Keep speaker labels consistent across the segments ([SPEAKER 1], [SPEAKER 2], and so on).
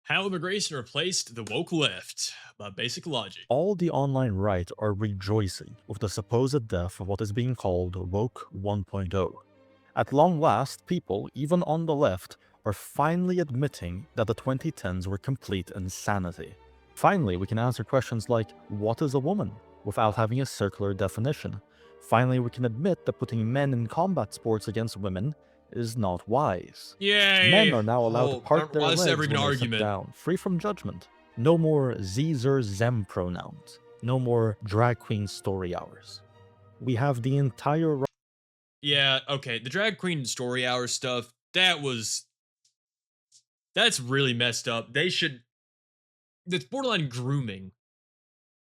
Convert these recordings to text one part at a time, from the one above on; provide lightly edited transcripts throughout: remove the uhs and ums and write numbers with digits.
[SPEAKER 1] How immigration replaced the woke left by basic logic.
[SPEAKER 2] All the online right are rejoicing with the supposed death of what is being called Woke 1.0. At long last, people, even on the left, are finally admitting that the 2010s were complete insanity. Finally, we can answer questions like, what is a woman? Without having a circular definition. Finally, we can admit that putting men in combat sports against women is not wise. Men
[SPEAKER 1] Yay!
[SPEAKER 2] are now allowed to
[SPEAKER 1] Oh,
[SPEAKER 2] part their
[SPEAKER 1] why is this ever
[SPEAKER 2] legs
[SPEAKER 1] even an
[SPEAKER 2] when they sit
[SPEAKER 1] argument?
[SPEAKER 2] down, free from judgment. No more Zer Zem pronouns. No more drag queen story hours. We have the entire
[SPEAKER 1] Yeah, okay. The drag queen story hour stuff, that's really messed up. That's borderline grooming.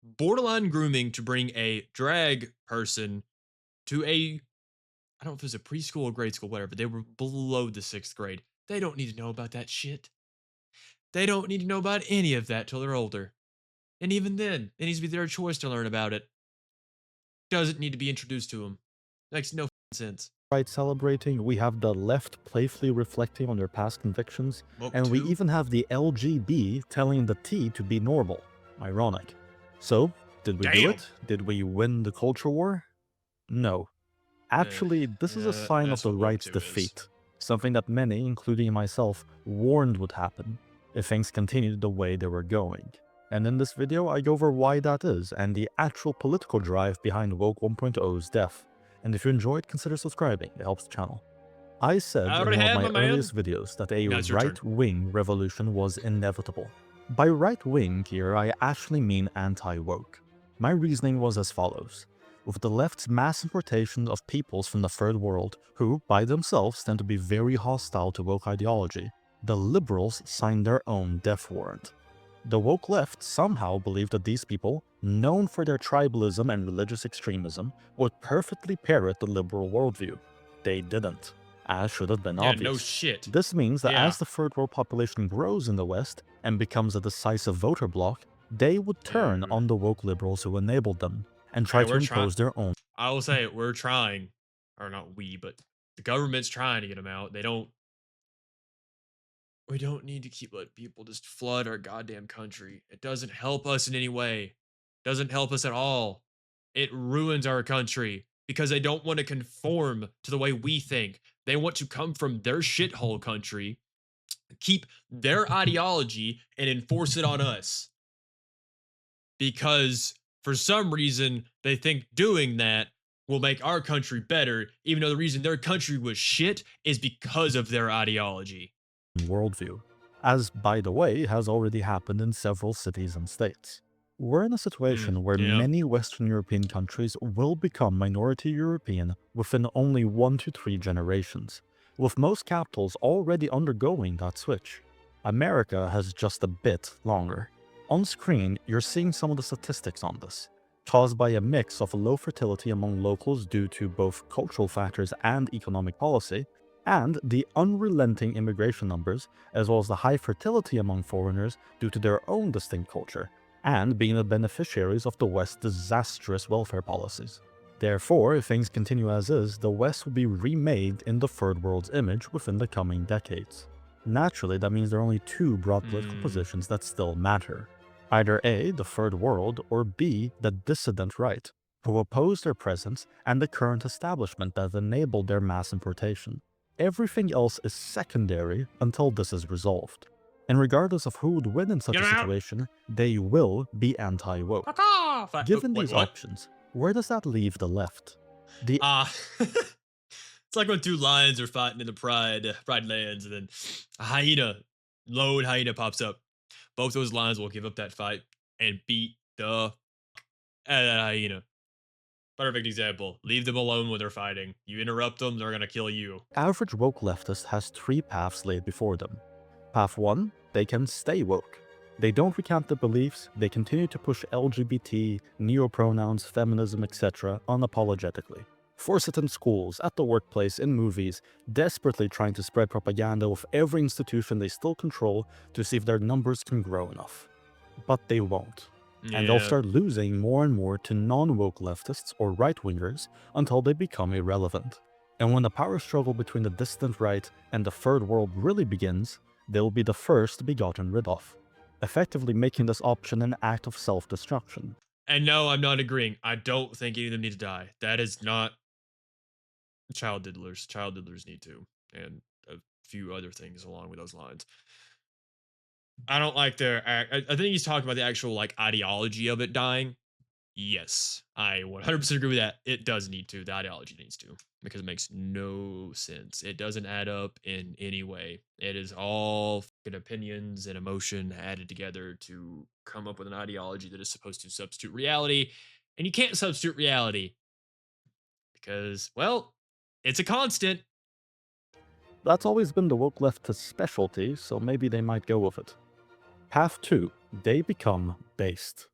[SPEAKER 1] Borderline grooming to bring a drag person to I don't know if it was a preschool or grade school, whatever. They were below the sixth grade. They don't need to know about that shit. They don't need to know about any of that till they're older. And even then, it needs to be their choice to learn about it. Doesn't need to be introduced to them. Makes no sense.
[SPEAKER 2] right celebrating, we have the left playfully reflecting on their past convictions,
[SPEAKER 1] Woke
[SPEAKER 2] and we
[SPEAKER 1] 2?
[SPEAKER 2] even have the LGB telling the T to be normal. Ironic. So, did we do
[SPEAKER 1] Damn.
[SPEAKER 2] it? Did we win the culture war? No. Actually, this is a
[SPEAKER 1] Yeah,
[SPEAKER 2] sign of
[SPEAKER 1] that's
[SPEAKER 2] the
[SPEAKER 1] what woke
[SPEAKER 2] right's
[SPEAKER 1] 2 is.
[SPEAKER 2] defeat, something that many, including myself, warned would happen if things continued the way they were going. And in this video, I go over why that is and the actual political drive behind Woke 1.0's death. And if you enjoyed, consider subscribing, it helps the channel. I
[SPEAKER 1] I
[SPEAKER 2] said in
[SPEAKER 1] already
[SPEAKER 2] one of
[SPEAKER 1] have
[SPEAKER 2] my
[SPEAKER 1] my man.
[SPEAKER 2] earliest videos that a
[SPEAKER 1] Now it's your turn.
[SPEAKER 2] right-wing revolution was inevitable. By right-wing here, I actually mean anti-woke. My reasoning was as follows. With the left's mass importation of peoples from the third world, who, by themselves, tend to be very hostile to woke ideology, the liberals signed their own death warrant. The woke left somehow believed that these people, known for their tribalism and religious extremism, would perfectly parrot the liberal worldview. They didn't, as should have been
[SPEAKER 1] Yeah, no
[SPEAKER 2] obvious.
[SPEAKER 1] shit.
[SPEAKER 2] This means that
[SPEAKER 1] Yeah.
[SPEAKER 2] as the third world population grows in the West and becomes a decisive voter bloc, they would
[SPEAKER 1] Yeah.
[SPEAKER 2] turn on the woke liberals who enabled them and try
[SPEAKER 1] Hey,
[SPEAKER 2] to
[SPEAKER 1] we're trying.
[SPEAKER 2] impose their own
[SPEAKER 1] I will say we're trying, or not we, but the government's trying to get them out. They don't. We don't need to keep letting people just flood our goddamn country. It doesn't help us in any way. Doesn't help us at all. It ruins our country because they don't want to conform to the way we think. They want to come from their shithole country, keep their ideology, and enforce it on us because for some reason they think doing that will make our country better, even though the reason their country was shit is because of their ideology.
[SPEAKER 2] worldview, as, by the way, has already happened in several cities and states. We're in a situation where
[SPEAKER 1] Yeah.
[SPEAKER 2] many Western European countries will become minority European within only 1 to 3 generations, with most capitals already undergoing that switch. America has just a bit longer. On screen, you're seeing some of the statistics on this, caused by a mix of low fertility among locals due to both cultural factors and economic policy, and the unrelenting immigration numbers, as well as the high fertility among foreigners due to their own distinct culture, and being the beneficiaries of the West's disastrous welfare policies. Therefore, if things continue as is, the West will be remade in the Third World's image within the coming decades. Naturally, that means there are only two broad political
[SPEAKER 1] Hmm.
[SPEAKER 2] positions that still matter. Either A, the Third World, or B, the dissident right, who oppose their presence and the current establishment that enabled their mass importation. Everything else is secondary until this is resolved. And regardless of who would win in such
[SPEAKER 1] Get
[SPEAKER 2] a
[SPEAKER 1] him out!
[SPEAKER 2] situation, they will be anti-woke.
[SPEAKER 1] Fuck off!
[SPEAKER 2] Given
[SPEAKER 1] Wait,
[SPEAKER 2] these
[SPEAKER 1] what?
[SPEAKER 2] options, where does that leave the left? The
[SPEAKER 1] It's like when two lions are fighting in the Pride lands, and then a hyena, lone hyena pops up. Both those lions will give up that fight and beat the out of that hyena. Perfect example. Leave them alone when they're fighting. You interrupt them, they're gonna kill you.
[SPEAKER 2] average woke leftist has three paths laid before them. Path 1, they can stay woke. They don't recant their beliefs, they continue to push LGBT, neo-pronouns, feminism, etc. unapologetically. Force it in schools, at the workplace, in movies, desperately trying to spread propaganda with every institution they still control to see if their numbers can grow enough. But they won't. And they'll
[SPEAKER 1] Yeah.
[SPEAKER 2] start losing more and more to non-woke leftists or right-wingers until they become irrelevant. And when the power struggle between the distant right and the third world really begins, they'll be the first to be gotten rid of, effectively making this option an act of self-destruction.
[SPEAKER 1] And no, I'm not agreeing. I don't think any of them need to die. That is not child diddlers. Child diddlers need to, and a few other things along with those lines. I don't like their. I think he's talking about the actual like ideology of it dying. Yes, I 100% agree with that. It does need to. The ideology needs to because it makes no sense. It doesn't add up in any way. It is all fucking opinions and emotion added together to come up with an ideology that is supposed to substitute reality. And you can't substitute reality because, well, it's a constant.
[SPEAKER 2] That's always been the woke left's specialty, so maybe they might go with it. Path 2. They become based.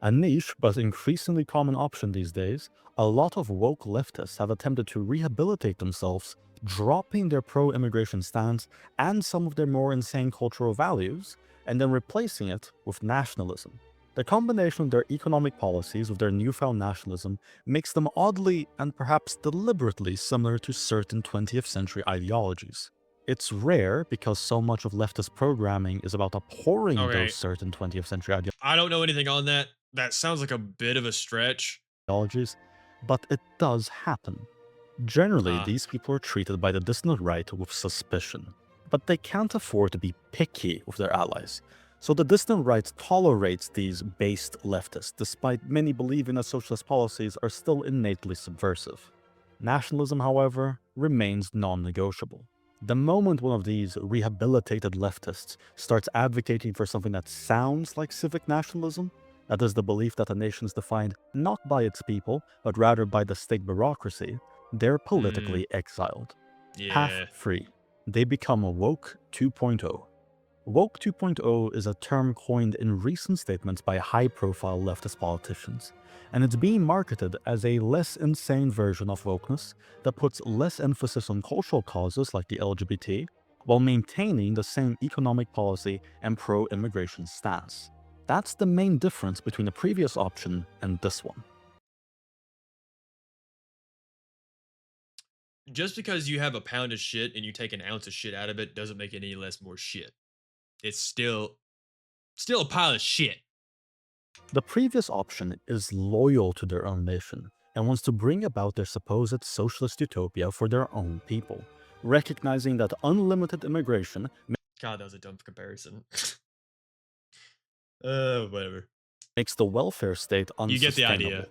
[SPEAKER 2] A niche but increasingly common option these days, a lot of woke leftists have attempted to rehabilitate themselves, dropping their pro-immigration stance and some of their more insane cultural values, and then replacing it with nationalism. The combination of their economic policies with their newfound nationalism makes them oddly and perhaps deliberately similar to certain 20th century ideologies. It's rare because so much of leftist programming is about abhorring those
[SPEAKER 1] Okay.
[SPEAKER 2] certain 20th century
[SPEAKER 1] I don't know anything on that. That sounds like a bit of a stretch.
[SPEAKER 2] ideologies, but it does happen. Generally,
[SPEAKER 1] Ah,
[SPEAKER 2] these people are treated by the dissident right with suspicion, but they can't afford to be picky with their allies. So the dissident right tolerates these based leftists, despite many believing that socialist policies are still innately subversive. Nationalism, however, remains non-negotiable. The moment one of these rehabilitated leftists starts advocating for something that sounds like civic nationalism, that is the belief that a nation is defined not by its people, but rather by the state bureaucracy, they're politically exiled. Path
[SPEAKER 1] yeah.
[SPEAKER 2] 3. They become a Woke 2.0. Woke 2.0 is a term coined in recent statements by high-profile leftist politicians, and it's being marketed as a less insane version of wokeness that puts less emphasis on cultural causes like the LGBT, while maintaining the same economic policy and pro-immigration stance. That's the main difference between the previous option and this one.
[SPEAKER 1] Just because you have a pound of shit and you take an ounce of shit out of it doesn't make it any less more shit. It's still a pile of shit.
[SPEAKER 2] The previous option is loyal to their own nation and wants to bring about their supposed socialist utopia for their own people, recognizing that unlimited immigration
[SPEAKER 1] God, that was a dumb comparison. Whatever.
[SPEAKER 2] makes the welfare state
[SPEAKER 1] You get the
[SPEAKER 2] unsustainable.
[SPEAKER 1] idea.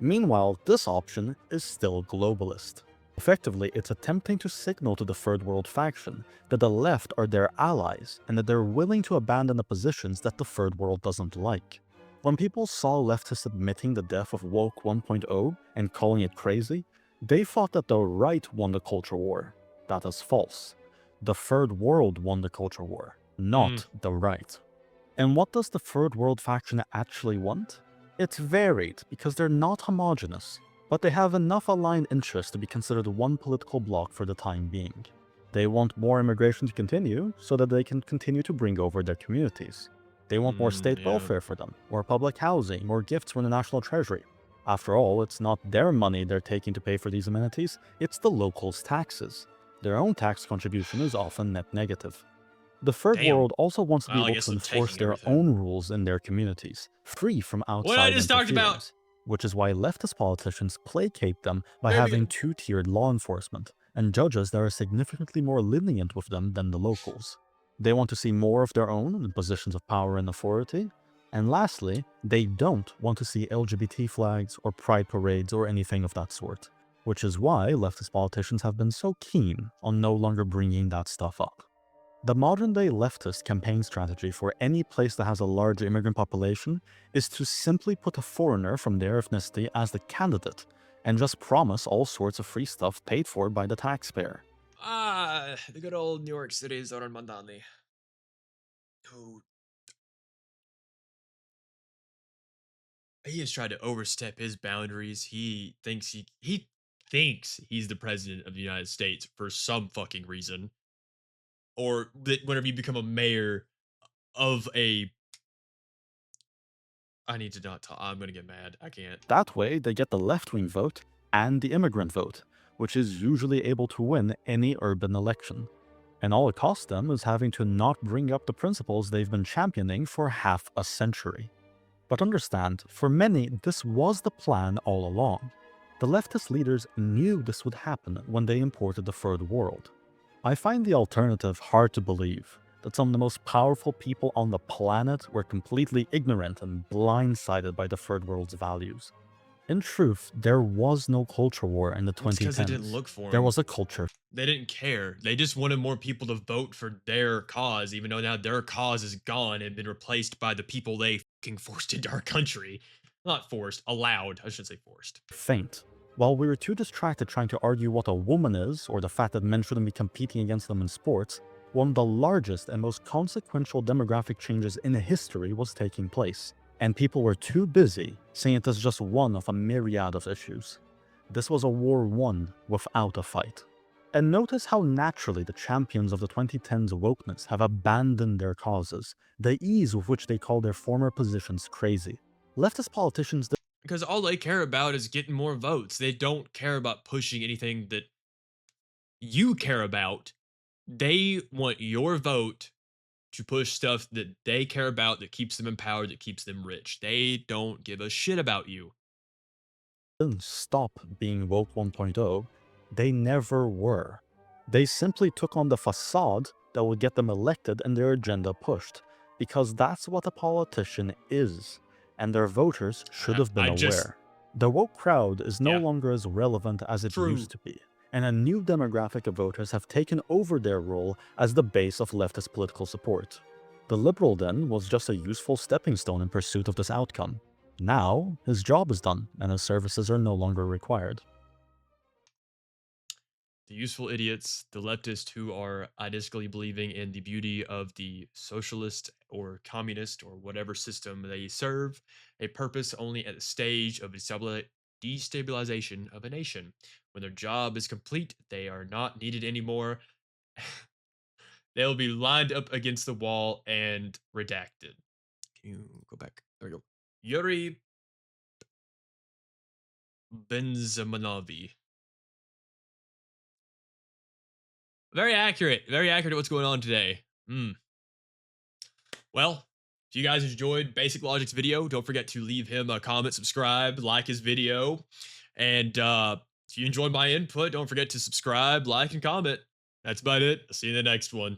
[SPEAKER 2] Meanwhile, this option is still globalist. Effectively, it's attempting to signal to the Third World faction that the left are their allies and that they're willing to abandon the positions that the Third World doesn't like. When people saw leftists admitting the death of Woke 1.0 and calling it crazy, they thought that the right won the culture war. That is false. The Third World won the culture war,
[SPEAKER 1] Mm,
[SPEAKER 2] not the right. And what does the Third World faction actually want? It's varied because they're not homogenous, but they have enough aligned interests to be considered one political bloc for the time being. They want more immigration to continue so that they can continue to bring over their communities. They want more state
[SPEAKER 1] yeah.
[SPEAKER 2] welfare for them, more public housing, more gifts from the national treasury. After all, it's not their money they're taking to pay for these amenities, it's the locals' taxes. Their own tax contribution is often net negative. The Third
[SPEAKER 1] Damn.
[SPEAKER 2] World also wants to be
[SPEAKER 1] Well, I
[SPEAKER 2] able
[SPEAKER 1] guess
[SPEAKER 2] to
[SPEAKER 1] I'm
[SPEAKER 2] enforce
[SPEAKER 1] taking
[SPEAKER 2] their
[SPEAKER 1] everything.
[SPEAKER 2] own rules in their communities, free from
[SPEAKER 1] What I
[SPEAKER 2] outside
[SPEAKER 1] just talked about.
[SPEAKER 2] interference, which is why leftist politicians placate them by
[SPEAKER 1] Very
[SPEAKER 2] having
[SPEAKER 1] good.
[SPEAKER 2] two-tiered law enforcement and judges that are significantly more lenient with them than the locals. They want to see more of their own in positions of power and authority. And lastly, they don't want to see LGBT flags or pride parades or anything of that sort, which is why leftist politicians have been so keen on no longer bringing that stuff up. The modern-day leftist campaign strategy for any place that has a large immigrant population is to simply put a foreigner from their ethnicity as the candidate and just promise all sorts of free stuff paid for by the taxpayer.
[SPEAKER 1] Ah, the good old New York City Zoran Mandani. Who he has tried to overstep his boundaries. He thinks he's the president of the United States for some fucking reason. Or that whenever you become a mayor of a I need to not talk. I'm gonna get mad. I can't.
[SPEAKER 2] That way, they get the left-wing vote and the immigrant vote, which is usually able to win any urban election. And all it costs them is having to not bring up the principles they've been championing for half a century. But understand, for many, this was the plan all along. The leftist leaders knew this would happen when they imported the Third World. I find the alternative hard to believe, that some of the most powerful people on the planet were completely ignorant and blindsided by the Third World's values. In truth, there was no culture war in the
[SPEAKER 1] It's because they didn't
[SPEAKER 2] 2010s.
[SPEAKER 1] look for
[SPEAKER 2] There
[SPEAKER 1] him.
[SPEAKER 2] was a culture
[SPEAKER 1] They didn't care. They just wanted more people to vote for their cause, even though now their cause is gone and been replaced by the people they fucking forced into our country. Not forced, allowed. I should say forced.
[SPEAKER 2] faint. While we were too distracted trying to argue what a woman is, or the fact that men shouldn't be competing against them in sports, one of the largest and most consequential demographic changes in history was taking place, and people were too busy seeing it as just one of a myriad of issues. This was a war won without a fight. And notice how naturally the champions of the 2010s wokeness have abandoned their causes, the ease with which they call their former positions crazy. Leftist politicians
[SPEAKER 1] Because all they care about is getting more votes. They don't care about pushing anything that you care about. They want your vote to push stuff that they care about, that keeps them empowered, that keeps them rich. They don't give a shit about you.
[SPEAKER 2] didn't stop being woke 1.0, they never were. They simply took on the facade that would get them elected and their agenda pushed, because that's what a politician is, and their voters should have been
[SPEAKER 1] I just,
[SPEAKER 2] aware. The woke crowd is no
[SPEAKER 1] yeah,
[SPEAKER 2] longer as relevant as it
[SPEAKER 1] true.
[SPEAKER 2] used to be, and a new demographic of voters have taken over their role as the base of leftist political support. The liberal then was just a useful stepping stone in pursuit of this outcome. Now, his job is done, and his services are no longer required.
[SPEAKER 1] The useful idiots, the leftists who are idealistically believing in the beauty of the socialist or communist or whatever system they serve, a purpose only at the stage of destabilization of a nation. When their job is complete, they are not needed anymore. They'll be lined up against the wall and redacted. Can you go back? There we go. Yuri Benzemanovi. Very accurate. Very accurate at what's going on today. Well, if you guys enjoyed Basic Logic's video, don't forget to leave him a comment, subscribe, like his video. And if you enjoyed my input, don't forget to subscribe, like, and comment. That's about it. I'll see you in the next one.